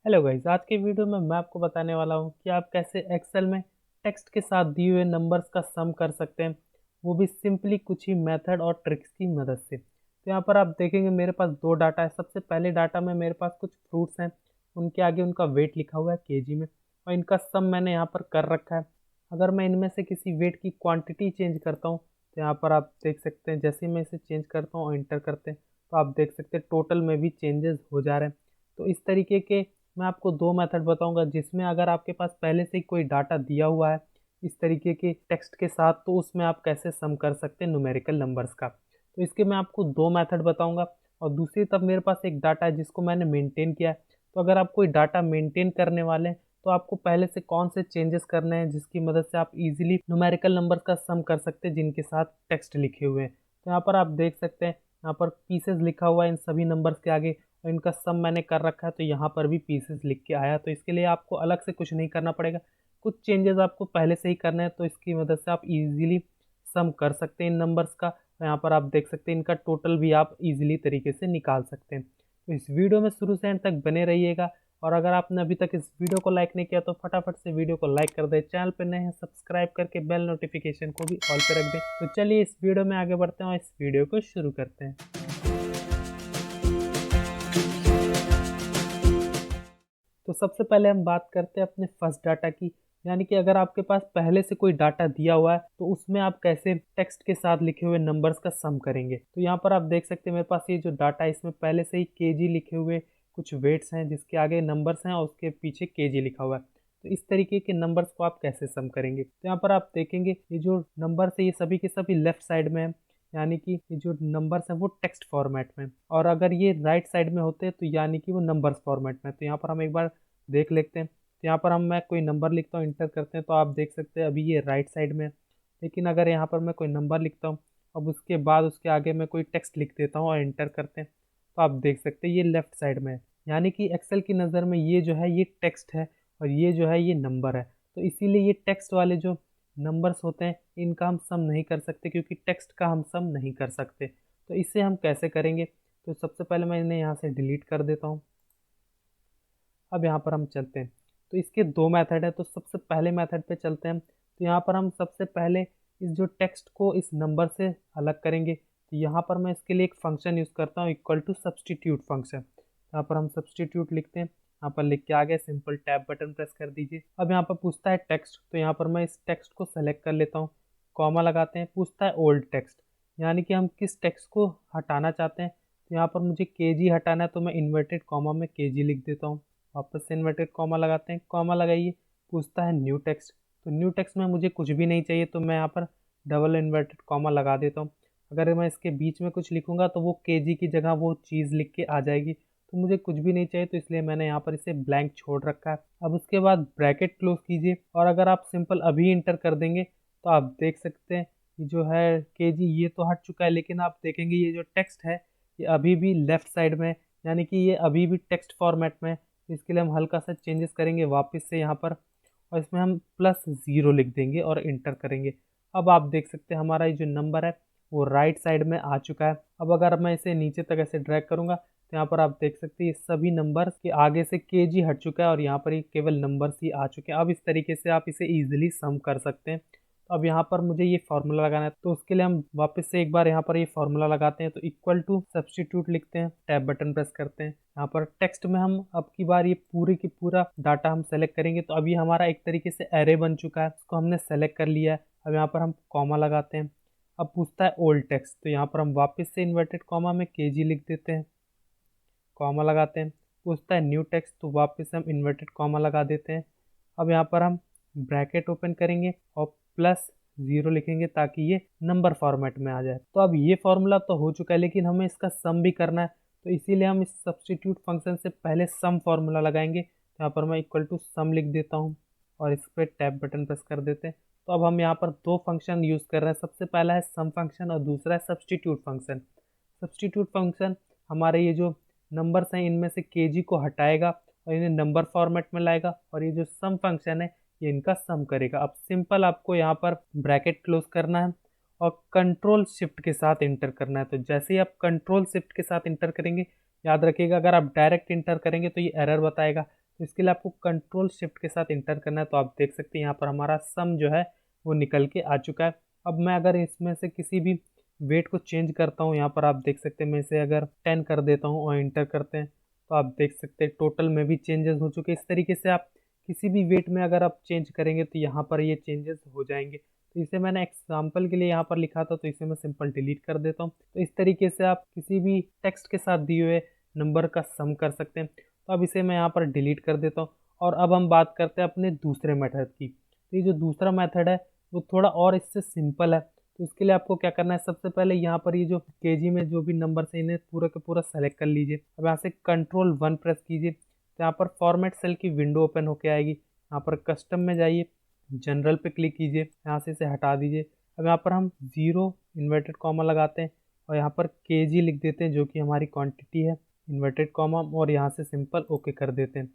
Hello guys, आज के video में मैं आपको बताने वाला हूँ कि आप कैसे एक्सेल में टेक्स्ट के साथ दिए हुए नंबर्स का सम कर सकते हैं, वो भी सिंपली कुछ ही मेथड और ट्रिक्स की मदद से। तो यहाँ पर आप देखेंगे मेरे पास दो डाटा है। सबसे पहले डाटा में मेरे पास कुछ फ्रूट्स हैं, उनके आगे उनका वेट लिखा हुआ है केजी में, और इनका सम मैंने यहाँ पर कर रखा है। अगर मैं इनमें से किसी वेट की क्वान्टिटी चेंज करता हूँ तो यहाँ पर आप देख सकते हैं, जैसे ही मैं इसे चेंज करता हूँ और इंटर करते हैं तो आप देख सकते हैं टोटल में भी चेंजेस हो जा रहे हैं। तो इस तरीके के मैं आपको दो मेथड बताऊंगा, जिसमें अगर आपके पास पहले से ही कोई डाटा दिया हुआ है इस तरीके के टेक्स्ट के साथ, तो उसमें आप कैसे सम कर सकते हैं न्यूमेरिकल नंबर्स का। तो इसके मैं आपको दो मेथड बताऊंगा। और दूसरी तरफ मेरे पास एक डाटा है जिसको मैंने मेंटेन किया है। तो अगर आप कोई डाटा मेंटेन करने वाले हैं तो आपको पहले से कौन से चेंजेस करने हैं जिसकी मदद से आप इजीली न्यूमेरिकल नंबर्स का सम कर सकते हैं जिनके साथ टेक्स्ट लिखे हुए हैं। तो यहाँ पर आप देख सकते हैं, यहाँ पर पीसेस लिखा हुआ है इन सभी नंबर्स के आगे, और इनका सम मैंने कर रखा है तो यहाँ पर भी पीसेस लिख के आया। तो इसके लिए आपको अलग से कुछ नहीं करना पड़ेगा, कुछ चेंजेस आपको पहले से ही करने हैं। तो इसकी मदद से आप इजीली सम कर सकते हैं इन नंबर्स का। तो यहाँ पर आप देख सकते हैं इनका टोटल भी आप इजीली तरीके से निकाल सकते हैं। तो इस वीडियो में शुरू से एंड तक बने रहिएगा। और अगर आपने अभी तक इस वीडियो को लाइक नहीं किया तो फटाफट से वीडियो को लाइक कर दें। चैनल पर नए हैं सब्सक्राइब करके बेल नोटिफिकेशन को भी ऑल पे रख दें। तो चलिए इस वीडियो में आगे बढ़ते हैं और इस वीडियो को शुरू करते हैं। तो सबसे पहले हम बात करते हैं अपने फर्स्ट डाटा की, यानी कि अगर आपके पास पहले से कोई डाटा दिया हुआ है तो उसमें आप कैसे टेक्स्ट के साथ लिखे हुए नंबर्स का सम करेंगे। तो यहाँ पर आप देख सकते हैं मेरे पास ये जो डाटा है इसमें पहले से ही केजी लिखे हुए कुछ वेट्स हैं जिसके आगे नंबर्स हैं और उसके पीछे केजी लिखा हुआ है। तो इस तरीके के नंबर्स को आप कैसे सम करेंगे, तो यहाँ पर आप देखेंगे ये जो नंबर्स है ये सभी के सभी लेफ्ट साइड में है, यानी कि ये जो नंबर्स हैं वो टेक्स्ट फॉर्मेट में, और अगर ये राइट साइड में होते हैं तो यानी कि वो नंबर्स फॉर्मेट में। तो यहाँ पर हम एक बार देख लेते हैं। तो यहाँ पर हम मैं कोई नंबर लिखता हूँ, इंटर करते हैं तो आप देख सकते हैं अभी ये राइट साइड में है। लेकिन अगर यहाँ पर मैं कोई नंबर लिखता हूँ, अब उसके बाद उसके आगे मैं कोई टेक्स्ट लिख देता हूँ और इंटर करते हैं तो आप देख सकते हैं ये लेफ्ट साइड में है। यानी कि एक्सेल की नज़र में ये जो है ये टेक्स्ट है और ये जो है ये नंबर है। तो इसीलिए ये टेक्स्ट वाले जो नंबर्स होते हैं इनका हम सम नहीं कर सकते, क्योंकि टेक्स्ट का हम सम नहीं कर सकते। तो इसे हम कैसे करेंगे, तो सबसे पहले मैं इन्हें यहाँ से डिलीट कर देता हूँ। अब यहाँ पर हम चलते हैं, तो इसके दो मेथड है। तो सबसे पहले मेथड पे चलते हैं। तो यहाँ पर हम सबसे पहले इस जो टेक्स्ट को इस नंबर से अलग करेंगे। तो यहाँ पर मैं इसके लिए एक फंक्शन यूज़ करता हूँ, इक्वल टू सब्सटीट्यूट फंक्शन। यहाँ पर हम सब्सटीट्यूट लिखते हैं, यहाँ पर लिख के आ गए, सिंपल टैब बटन प्रेस कर दीजिए। अब यहाँ पर पूछता है टेक्स्ट, तो यहाँ पर मैं इस टेक्स्ट को सेलेक्ट कर लेता हूँ, कॉमा लगाते हैं, पूछता है ओल्ड टेक्स्ट, यानी कि हम किस टेक्स्ट को हटाना चाहते हैं। तो यहाँ पर मुझे केजी हटाना है तो मैं इन्वर्टेड कॉमा में केजी लिख देता हूँ। वापस से इन्वर्टेड कॉमा लगाते हैं, कॉमा लगाइए, पूछता है न्यू टेक्स्ट। तो न्यू टेक्स्ट में मुझे कुछ भी नहीं चाहिए तो मैं यहाँ पर डबल इन्वर्टेड कॉमा लगा देता हूँ। अगर मैं इसके बीच में कुछ लिखूंगा तो वो केजी की जगह वो चीज़ लिख के आ जाएगी, तो मुझे कुछ भी नहीं चाहिए तो इसलिए मैंने यहाँ पर इसे ब्लैंक छोड़ रखा है। अब उसके बाद ब्रैकेट क्लोज कीजिए, और अगर आप सिंपल अभी इंटर कर देंगे तो आप देख सकते हैं ये जो है केजी ये तो हट चुका है, लेकिन आप देखेंगे ये जो टेक्स्ट है ये अभी भी लेफ्ट साइड में है, यानी कि ये अभी भी टेक्स्ट फॉर्मेट में है। तो इसके लिए हम हल्का सा चेंजेस करेंगे वापस से यहाँ पर, और इसमें हम +0 लिख देंगे और इंटर करेंगे। अब आप देख सकते हैं हमारा ये जो नंबर है वो राइट साइड में आ चुका है। अब अगर मैं इसे नीचे तक ऐसे ड्रैग करूंगा तो यहाँ पर आप देख सकते हैं ये सभी नंबर्स के आगे से केजी हट चुका है और यहाँ पर ये केवल नंबर्स ही आ चुके हैं। अब इस तरीके से आप इसे ईजिली सम कर सकते हैं। तो अब यहाँ पर मुझे ये फार्मूला लगाना है, तो उसके लिए हम वापस से एक बार यहाँ पर ये फार्मूला लगाते हैं। तो इक्वल टू सब्सटीट्यूट लिखते हैं, टैब बटन प्रेस करते हैं। यहाँ पर टेक्स्ट में हम अब की बार ये पूरी की पूरा डाटा हम सेलेक्ट करेंगे। तो अभी हमारा एक तरीके से एरे बन चुका है, उसको हमने सेलेक्ट कर लिया है। अब यहाँ पर हम कॉमा लगाते हैं। अब पूछता है ओल्ड टेक्स्ट, तो यहाँ पर हम वापस से इन्वर्टेड कॉमा में केजी लिख देते हैं, कॉमा लगाते हैं। पूछता है न्यू टेक्स्ट, तो वापस से हम इन्वर्टेड कॉमा लगा देते हैं। अब यहाँ पर हम ब्रैकेट ओपन करेंगे और +0 लिखेंगे ताकि ये नंबर फॉर्मेट में आ जाए। तो अब ये फॉर्मूला तो हो चुका है, लेकिन हमें इसका सम भी करना है। तो इसीलिए हम इस सब्सटीट्यूट फंक्शन से पहले सम फॉर्मूला लगाएंगे। तो यहाँ पर मैं इक्वल टू सम लिख देता हूँ और इस पर टैब बटन प्रेस कर देते हैं। तो अब हम यहाँ पर दो फंक्शन यूज़ कर रहे हैं, सबसे पहला है सम फंक्शन और दूसरा है सब्सटीट्यूट फंक्शन। सब्सटीट्यूट फंक्शन हमारे ये जो नंबर्स हैं इनमें से केजी को हटाएगा और इन्हें नंबर फॉर्मेट में लाएगा, और ये जो सम फंक्शन है ये इनका सम करेगा। अब सिंपल आपको यहाँ पर ब्रैकेट क्लोज करना है और कंट्रोल शिफ्ट के साथ इंटर करना है। तो जैसे ही आप कंट्रोल शिफ्ट के साथ इंटर करेंगे, याद रखिएगा अगर आप डायरेक्ट इंटर करेंगे तो ये एरर बताएगा। तो इसके लिए आपको कंट्रोल शिफ्ट के साथ इंटर करना है। तो आप देख सकते हैं यहाँ पर हमारा सम जो है वो निकल के आ चुका है। अब मैं अगर इसमें से किसी भी वेट को चेंज करता हूँ, यहाँ पर आप देख सकते हैं मैं इसे अगर 10 कर देता हूँ और इंटर करते हैं, तो आप देख सकते हैं टोटल में भी चेंजेस हो चुके हैं। इस तरीके से आप किसी भी वेट में अगर आप चेंज करेंगे तो यहाँ पर ये चेंजेस हो जाएंगे। तो इसे मैंने एग्जाम्पल के लिए यहाँ पर लिखा था, तो इसे मैं सिंपल डिलीट कर देता हूँ। तो इस तरीके से आप किसी भी टेक्स्ट के साथ दिए हुए नंबर का सम कर सकते हैं। तो अब इसे मैं यहाँ पर डिलीट कर देता हूँ। और अब हम बात करते हैं अपने दूसरे मेथड की। तो ये जो दूसरा मेथड है वो थोड़ा और इससे सिंपल है। तो इसके लिए आपको क्या करना है, सबसे पहले यहाँ पर ये जो केजी में जो भी नंबर है इन्हें पूरा का पूरा सेलेक्ट कर लीजिए। अब यहाँ से कंट्रोल 1 प्रेस कीजिए, तो यहाँ पर फॉर्मेट सेल की विंडो ओपन होके आएगी। यहाँ पर कस्टम में जाइए, जनरल पे क्लिक कीजिए, यहाँ से इसे हटा दीजिए। अब यहाँ पर हम 0 इन्वर्टेड कॉमा लगाते हैं और यहाँ पर केजी लिख देते हैं जो कि हमारी क्वांटिटी है, इन्वर्टेड कॉमा, और यहाँ से सिंपल ओके कर देते हैं।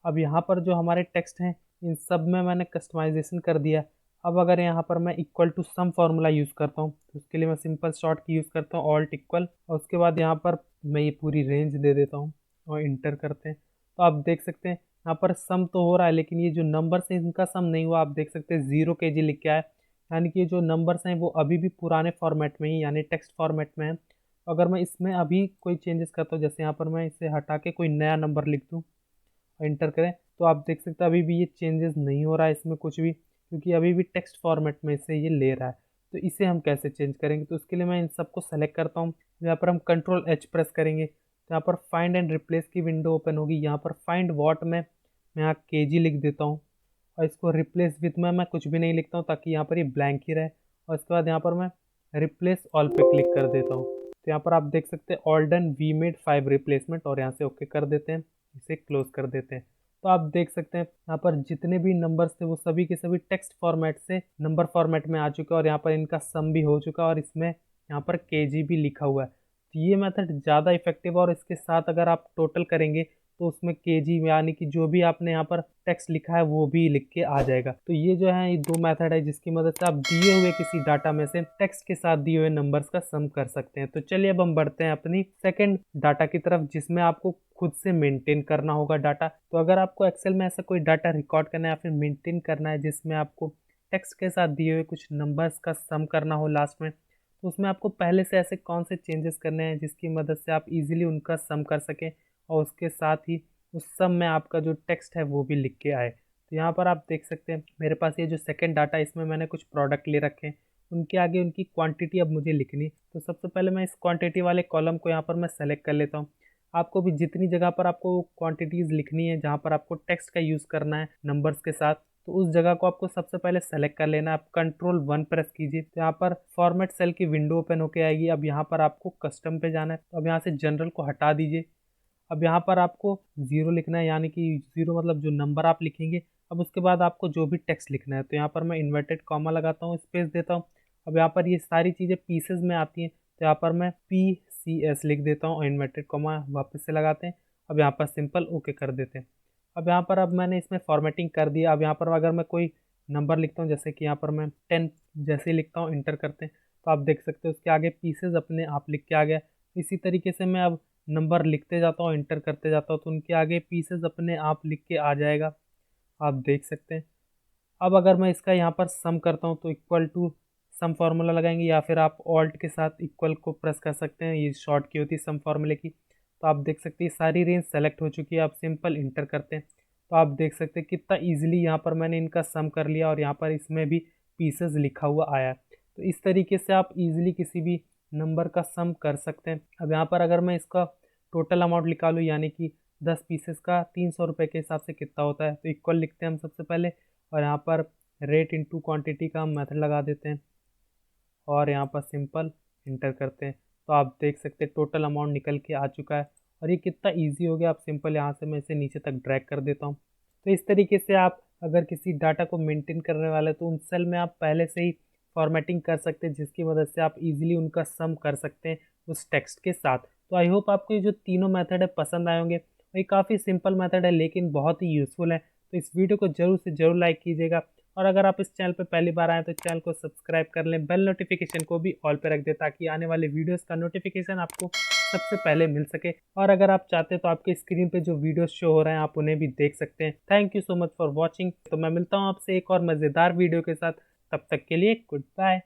अब यहाँ पर जो हमारे टेक्स्ट हैं इन सब में मैंने कस्टमाइजेशन कर दिया। अब अगर यहाँ पर मैं equal to some formula use करता हूँ तो उसके लिए मैं सिंपल शॉर्ट की यूज़ करता हूँ, ऑल्ट इक्वल, और उसके बाद यहाँ पर मैं ये पूरी रेंज दे देता हूँ और इंटर करते हैं। तो आप देख सकते हैं यहाँ पर सम तो हो रहा है, लेकिन ये जो नंबर्स हैं इनका सम नहीं हुआ। आप देख सकते हैं 0 केजी लिख के आया, यानी कि ये जो नंबर्स हैं वो अभी भी पुराने फॉर्मेट में ही यानी टेक्स्ट फॉर्मेट में है। अगर मैं इसमें अभी कोई चेंजेस करता हूँ, जैसे यहाँ पर मैं इसे हटा के कोई नया नंबर लिख दूँ, इंटर करें, तो आप देख सकते हैं अभी भी ये चेंजेस नहीं हो रहा है इसमें कुछ भी, क्योंकि अभी भी टेक्स्ट फॉर्मेट में इसे ये ले रहा है। तो इसे हम कैसे चेंज करेंगे, तो उसके लिए मैं इन सबको सेलेक्ट करता हूँ। यहाँ पर हम कंट्रोल H प्रेस करेंगे, तो यहाँ पर फाइंड एंड रिप्लेस की विंडो ओपन होगी। यहाँ पर फाइंड वॉट में मैं यहाँ केजी लिख देता हूँ और इसको रिप्लेस विथ में मैं कुछ भी नहीं लिखता हूँ ताकि यहाँ पर ये ब्लैंक ही रहे। और इसके बाद यहाँ पर मैं रिप्लेस ऑल पे क्लिक कर देता हूँ। तो यहाँ पर आप देख सकते हैं all done, we made 5 replacement, और यहाँ से ओके कर देते हैं, इसे क्लोज कर देते हैं। तो आप देख सकते हैं यहाँ पर जितने भी नंबर्स थे वो सभी के सभी टेक्स्ट फॉर्मेट से नंबर फॉर्मेट में आ चुके हैं, और यहाँ पर इनका सम भी हो चुका है और इसमें यहाँ पर केजी भी लिखा हुआ है। तो ये मेथड ज़्यादा इफेक्टिव है, और इसके साथ अगर आप टोटल करेंगे तो उसमें केजी यानी कि जो भी आपने यहाँ पर टेक्स्ट लिखा है वो भी लिख के आ जाएगा। तो ये जो है ये दो मेथड है जिसकी मदद से आप दिए हुए किसी डाटा में से टेक्स्ट के साथ दिए हुए नंबर्स का सम कर सकते हैं। तो चलिए अब हम बढ़ते हैं अपनी सेकंड डाटा की तरफ, जिसमें आपको खुद से मेंटेन करना होगा डाटा। तो अगर आपको एक्सेल में ऐसा कोई डाटा रिकॉर्ड करना है या फिर मेंटेन करना है जिसमें आपको टेक्स्ट के साथ दिए हुए कुछ नंबर्स का सम करना हो लास्ट में, तो उसमें आपको पहले से ऐसे कौन से चेंजेस करने हैं जिसकी मदद से आप इजीली उनका सम कर सकें और उसके साथ ही उस सम में आपका जो टेक्स्ट है वो भी लिख के आए। तो यहाँ पर आप देख सकते हैं मेरे पास ये जो सेकंड डाटा है इसमें मैंने कुछ प्रोडक्ट ले रखे हैं, उनके आगे उनकी क्वांटिटी अब मुझे लिखनी। तो सबसे पहले मैं इस क्वांटिटी वाले कॉलम को यहाँ पर मैं सेलेक्ट कर लेता हूँ। आपको भी जितनी जगह पर आपको क्वांटिटीज़ लिखनी है जहाँ पर आपको टेक्स्ट का यूज़ करना है नंबर्स के साथ, तो उस जगह को आपको सबसे पहले सेलेक्ट कर लेना है। आप कंट्रोल 1 प्रेस कीजिए, तो यहाँ पर फॉर्मेट सेल की विंडो ओपन होके आएगी। अब यहाँ पर आपको कस्टम पे जाना है, तो अब यहाँ से जनरल को हटा दीजिए। अब यहाँ पर आपको 0 लिखना है, यानी कि 0 मतलब जो नंबर आप लिखेंगे। अब उसके बाद आपको जो भी टेक्स्ट लिखना है, तो यहाँ पर मैं इन्वर्टेड कॉमा लगाता हूँ, स्पेस देता हूँ। अब यहाँ पर ये सारी चीज़ें पीसेज में आती हैं, तो यहाँ पर मैं PCS लिख देता हूँ और इन्वर्टेड कॉमा वापस से लगाते हैं। अब यहाँ पर सिंपल ओके कर देते हैं। अब यहाँ पर अब मैंने इसमें फॉर्मेटिंग कर दिया। अब यहाँ पर अगर मैं कोई नंबर लिखता हूँ, जैसे कि यहाँ पर मैं 10 जैसे ही लिखता हूँ, इंटर करते हैं, तो आप देख सकते हो उसके आगे पीसेज अपने आप लिख के आ गया। इसी तरीके से मैं अब नंबर लिखते जाता हूँ, इंटर करते जाता हूँ, तो उनके आगे पीसेज अपने आप लिख के आ जाएगा, आप देख सकते हैं। अब अगर मैं इसका यहाँ पर सम करता हूँ तो इक्वल टू सम फार्मूला लगाएंगे, या फिर आप ऑल्ट के साथ इक्वल को प्रेस कर सकते हैं, ये शॉर्ट की होती है सम फार्मूले की। तो आप देख सकते हैं सारी रेंज सेलेक्ट हो चुकी है। आप सिंपल इंटर करते हैं, तो आप देख सकते हैं कितना ईजिली यहाँ पर मैंने इनका सम कर लिया और यहाँ पर इसमें भी पीसेज लिखा हुआ आया। तो इस तरीके से आप ईजिली किसी भी नंबर का सम कर सकते हैं। अब यहाँ पर अगर मैं इसका टोटल अमाउंट निकालूँ, यानी कि 10 पीसेस का 300 रुपये के हिसाब से कितना होता है, तो इक्वल लिखते हैं हम सबसे पहले, और यहाँ पर रेट इनटू क्वांटिटी का हम मेथड लगा देते हैं और यहाँ पर सिंपल इंटर करते हैं। तो आप देख सकते हैं टोटल अमाउंट निकल के आ चुका है, और ये कितना इजी हो गया। आप सिंपल यहाँ से मैं इसे नीचे तक ड्रैग कर देता हूँ। तो इस तरीके से आप अगर किसी डाटा को मेंटेन करने वाले तो उन सेल में आप पहले से ही फॉर्मेटिंग कर सकते हैं, जिसकी मदद से आप इजीली उनका सम कर सकते हैं उस टेक्स्ट के साथ। तो आई होप आपको ये जो तीनों मेथड है पसंद आए होंगे। ये काफ़ी सिंपल मेथड है लेकिन बहुत ही यूज़फुल है। तो इस वीडियो को जरूर से ज़रूर लाइक कीजिएगा और अगर आप इस चैनल पे पहली बार आए तो चैनल को सब्सक्राइब कर लें, बेल नोटिफिकेशन को भी ऑल पे रख दें ताकि आने वाले वीडियोस का नोटिफिकेशन आपको सबसे पहले मिल सके। और अगर आप चाहते हैं तो आपके स्क्रीन पे जो वीडियोस शो हो रहे हैं आप उन्हें भी देख सकते हैं। Thank you so much for watching. तो मैं मिलता हूँ आपसे एक और मज़ेदार वीडियो के साथ, तब तक के लिए गुड बाय।